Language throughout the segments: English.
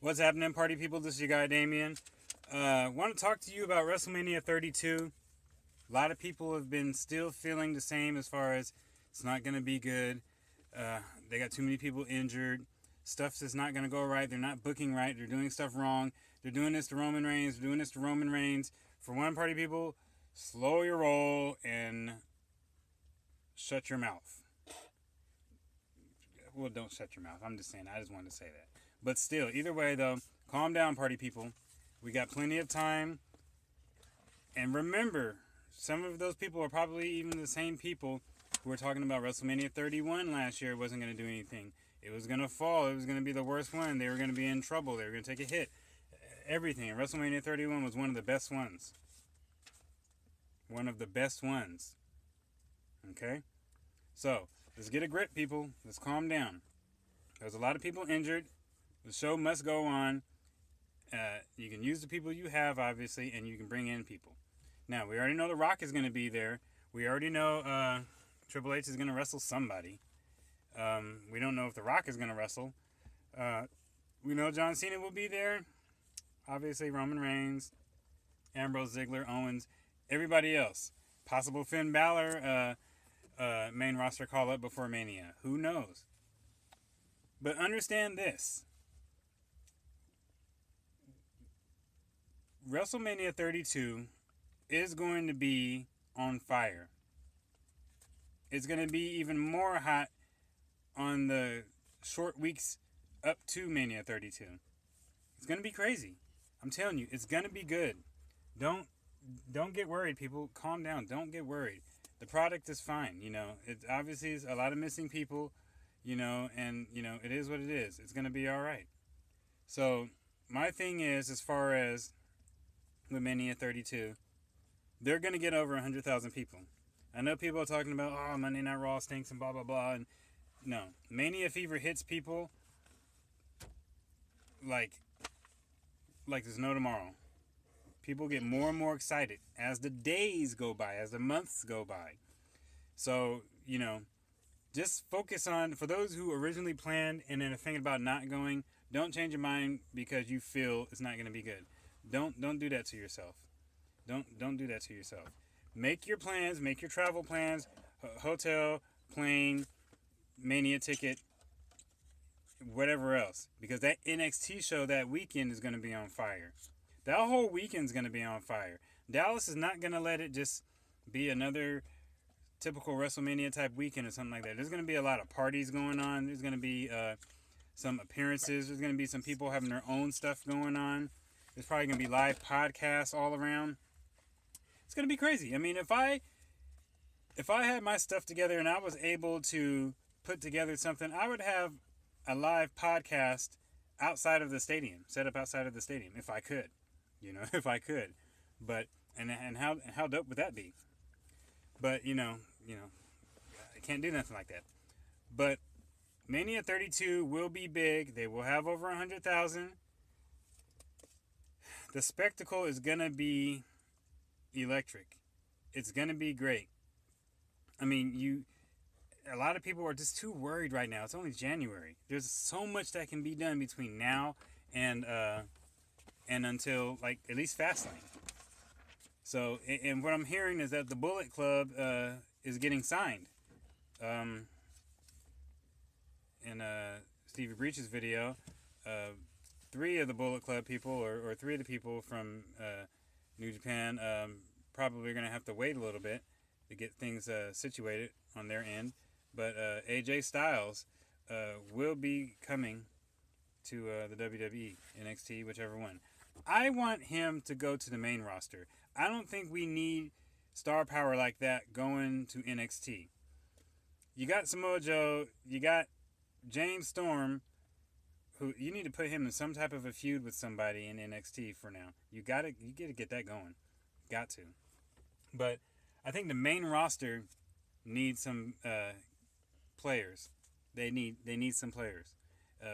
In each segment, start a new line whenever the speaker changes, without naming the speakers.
What's happening, party people? This is your guy, Damien. Want to talk to you about WrestleMania 32. A lot of people have been still feeling the same as far as it's not going to be good. They got too many people injured. Stuff is not going to go right. They're not booking right. They're doing stuff wrong. They're doing this to Roman Reigns. They're doing this to Roman Reigns. For one, party people, slow your roll and shut your mouth. Well, don't shut your mouth. I'm just saying. I just wanted to say that. But still, either way, though, calm down, party people. We got plenty of time. And remember, some of those people are probably even the same people who were talking about WrestleMania 31 last year. It wasn't going to do anything. It was going to fall. It was going to be the worst one. They were going to be in trouble. They were going to take a hit. Everything. And WrestleMania 31 was one of the best ones. One of the best ones. Okay? So, let's get a grip, people. Let's calm down. There's a lot of people injured. The show must go on. You can use the people you have, obviously, and you can bring in people. Now, we already know The Rock is going to be there. We already know Triple H is going to wrestle somebody. We don't know if The Rock is going to wrestle. We know John Cena will be there. Obviously, Roman Reigns, Ambrose, Ziggler, Owens, everybody else. Possible Finn Balor main roster call-up before Mania. Who knows? But understand this. WrestleMania 32 is going to be on fire. It's going to be even more hot on the short weeks up to Mania 32. It's going to be crazy. I'm telling you, it's going to be good. Don't get worried, people. Calm down. Don't get worried. The product is fine. It obviously is a lot of missing people, and, it is what it is. It's going to be all right. So, my thing is, as far as with Mania 32, they're going to get over 100,000 people. I know people are talking about, Monday Night Raw stinks and blah, blah, blah. And no, Mania Fever hits people like there's no tomorrow. People get more and more excited as the days go by, as the months go by. So, just focus on, for those who originally planned and then are thinking about not going, don't change your mind because you feel it's not going to be good. Don't do that to yourself. Don't do that to yourself. Make your plans, make your travel plans, hotel, plane, Mania ticket, whatever else. Because that NXT show that weekend is going to be on fire. That whole weekend is going to be on fire. Dallas is not going to let it just be another typical WrestleMania type weekend or something like that. There's going to be a lot of parties going on. There's going to be some appearances. There's going to be some people having their own stuff going on. There's probably going to be live podcasts all around. It's going to be crazy. I mean, if I had my stuff together and I was able to put together something, I would have a live podcast outside of the stadium, set up outside of the stadium, if I could. If I could. But, and how dope would that be? But, I can't do nothing like that. But Mania 32 will be big. They will have over 100,000. The spectacle is going to be electric. It's going to be great. I mean, a lot of people are just too worried right now. It's only January. There's so much that can be done between now and until, at least Fastlane. So, and what I'm hearing is that the Bullet Club is getting signed. In Stevie Breach's video, 3 of the Bullet Club people, or 3 of the people from New Japan, probably going to have to wait a little bit to get things situated on their end. But AJ Styles will be coming to the WWE, NXT, whichever one. I want him to go to the main roster. I don't think we need star power like that going to NXT. You got Samoa Joe, you got James Storm, who you need to put him in some type of a feud with somebody in NXT for now. You gotta get that going. Got to. But I think the main roster needs some players. They need some players.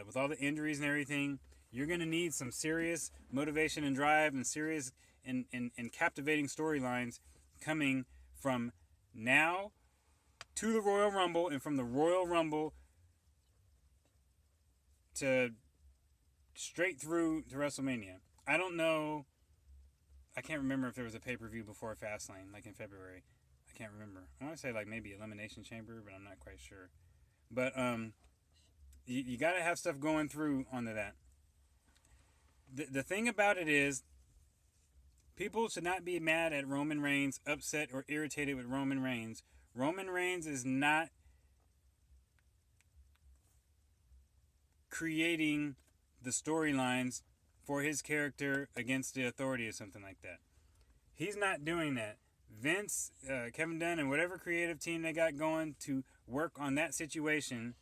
With all the injuries and everything, you're gonna need some serious motivation and drive and serious and captivating storylines coming from now to the Royal Rumble, and from the Royal Rumble to straight through to WrestleMania. I don't know. I can't remember if there was a pay-per-view before Fastlane, like in February. I can't remember. I want to say like maybe Elimination Chamber, but I'm not quite sure. But you got to have stuff going through onto that. The thing about it is, people should not be mad at Roman Reigns, upset or irritated with Roman Reigns. Roman Reigns is not creating the storylines for his character against the Authority or something like that. He's not doing that. Vince, Kevin Dunn, and whatever creative team they got going to work on that situation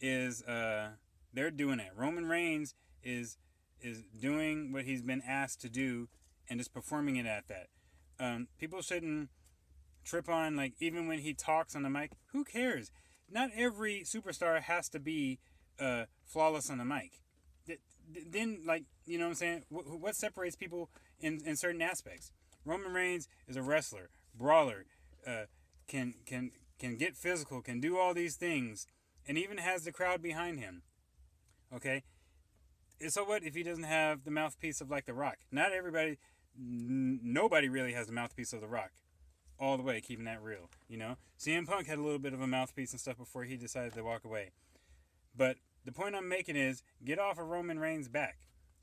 is they're doing it. Roman Reigns is doing what he's been asked to do and just performing it at that. People shouldn't trip on, like, even when he talks on the mic, who cares? Not every superstar has to be flawless on the mic. Then, like, you know what I'm saying? What separates people in certain aspects? Roman Reigns is a wrestler, brawler, can get physical, can do all these things, and even has the crowd behind him. Okay? So what if he doesn't have the mouthpiece of, like, The Rock? Not everybody, nobody really has the mouthpiece of The Rock. All the way, keeping that real, you know? CM Punk had a little bit of a mouthpiece and stuff before he decided to walk away. But the point I'm making is, get off of Roman Reigns' back.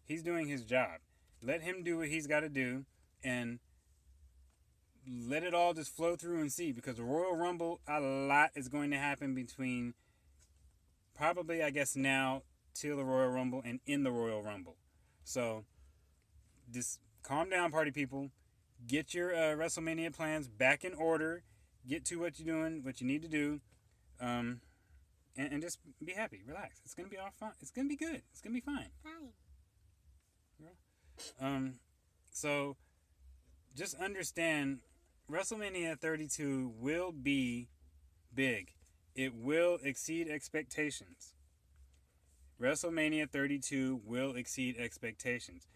He's doing his job. Let him do what he's got to do, and let it all just flow through and see. Because the Royal Rumble, a lot is going to happen between probably, I guess, now till the Royal Rumble and in the Royal Rumble. So, just calm down, party people. Get your WrestleMania plans back in order. Get to what you're doing, what you need to do. And just be happy. Relax. It's going to be all fun. It's going to be good. It's going to be fine. So, just understand, WrestleMania 32 will be big. It will exceed expectations. WrestleMania 32 will exceed expectations.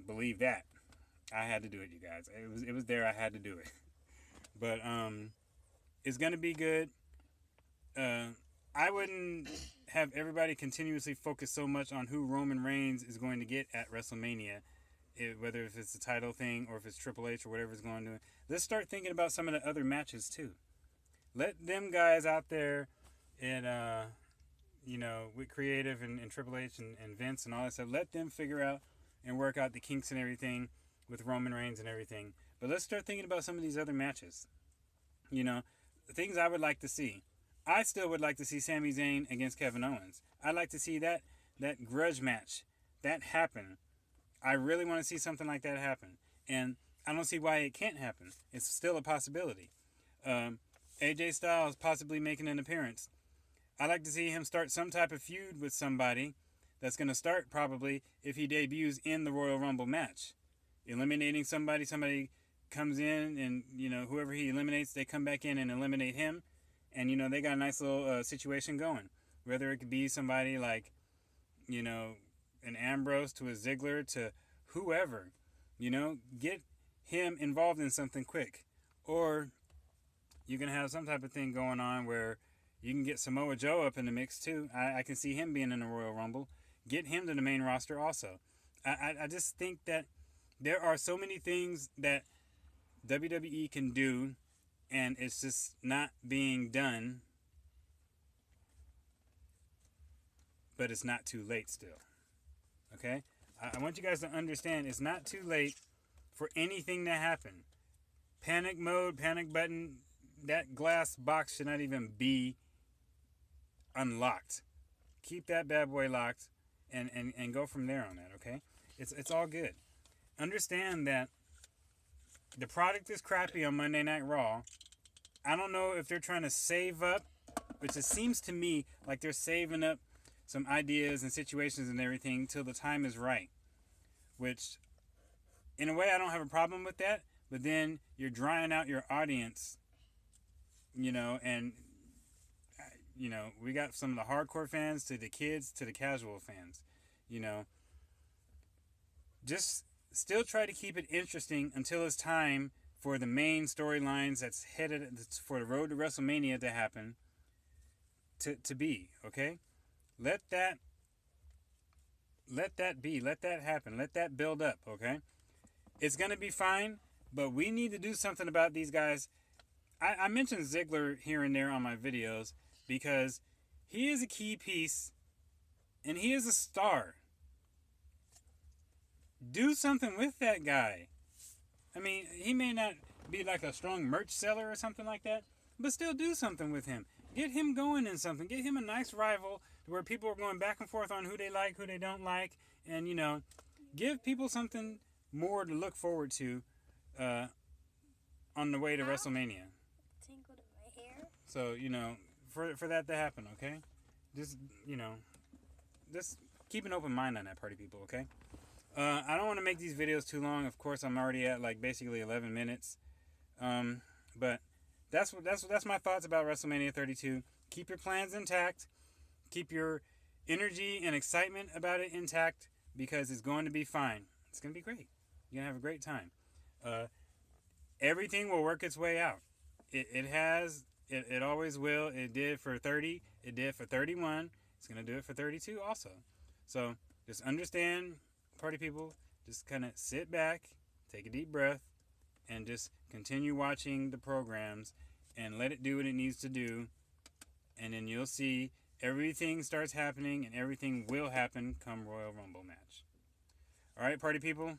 Believe that. I had to do it, you guys. It was there. I had to do it. But it's gonna be good. I wouldn't have everybody continuously focus so much on who Roman Reigns is going to get at WrestleMania, whether if it's a title thing or if it's Triple H or whatever it's going to do. Let's start thinking about some of the other matches too. Let them guys out there and with creative and Triple H and Vince and all that stuff. Let them figure out and work out the kinks and everything with Roman Reigns and everything. But let's start thinking about some of these other matches. The things I would like to see. I still would like to see Sami Zayn against Kevin Owens. I'd like to see that grudge match, that happen. I really want to see something like that happen. And I don't see why it can't happen. It's still a possibility. AJ Styles possibly making an appearance. I'd like to see him start some type of feud with somebody that's going to start probably if he debuts in the Royal Rumble match. Eliminating somebody comes in and, whoever he eliminates, they come back in and eliminate him. And, they got a nice little situation going. Whether it could be somebody like, an Ambrose to a Ziggler to whoever, get him involved in something quick. Or you can have some type of thing going on where you can get Samoa Joe up in the mix too. I can see him being in the Royal Rumble. Get him to the main roster also. I just think that there are so many things that WWE can do, and it's just not being done. But it's not too late still. Okay? I want you guys to understand it's not too late for anything to happen. Panic mode, panic button, that glass box should not even be unlocked. Keep that bad boy locked and go from there on that, okay? It's all good. Understand that the product is crappy on Monday Night Raw. I don't know if they're trying to save up, which it seems to me like they're saving up some ideas and situations and everything till the time is right. Which, in a way, I don't have a problem with that. But then you're drying out your audience, and, we got some of the hardcore fans to the kids to the casual fans, Just still try to keep it interesting until it's time for the main storylines that's headed for the road to WrestleMania to happen to be, okay? Let that let that be. Let that happen. Let that build up, okay? It's going to be fine, but we need to do something about these guys. I mentioned Ziggler here and there on my videos because he is a key piece and he is a star. Do something with that guy. I mean, he may not be like a strong merch seller or something like that, but still do something with him. Get him going in something. Get him a nice rival where people are going back and forth on who they like, who they don't like, and, you know, give people something more to look forward to on the way to WrestleMania.
Tingled in my hair.
So, you know, for that to happen, okay? Just, you know, just keep an open mind on that, party people, okay? I don't want to make these videos too long. Of course, I'm already at like basically 11 minutes. But that's my thoughts about WrestleMania 32. Keep your plans intact. Keep your energy and excitement about it intact because it's going to be fine. It's going to be great. You're going to have a great time. Everything will work its way out. It has. It always will. It did for 30. It did for 31. It's going to do it for 32 also. So just understand, party people, just kind of sit back, take a deep breath, and just continue watching the programs and let it do what it needs to do. And then you'll see everything starts happening and everything will happen come Royal Rumble match. All right, party people,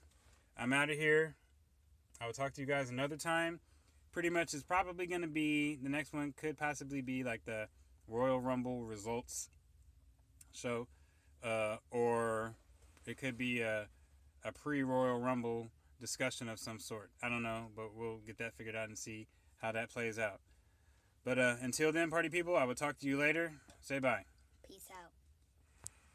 I'm out of here. I will talk to you guys another time. Pretty much it's probably going to be, the next one could possibly be like the Royal Rumble results show. Or it could be a pre-Royal Rumble discussion of some sort. I don't know, but we'll get that figured out and see how that plays out. But until then, party people, I will talk to you later. Say bye.
Peace out.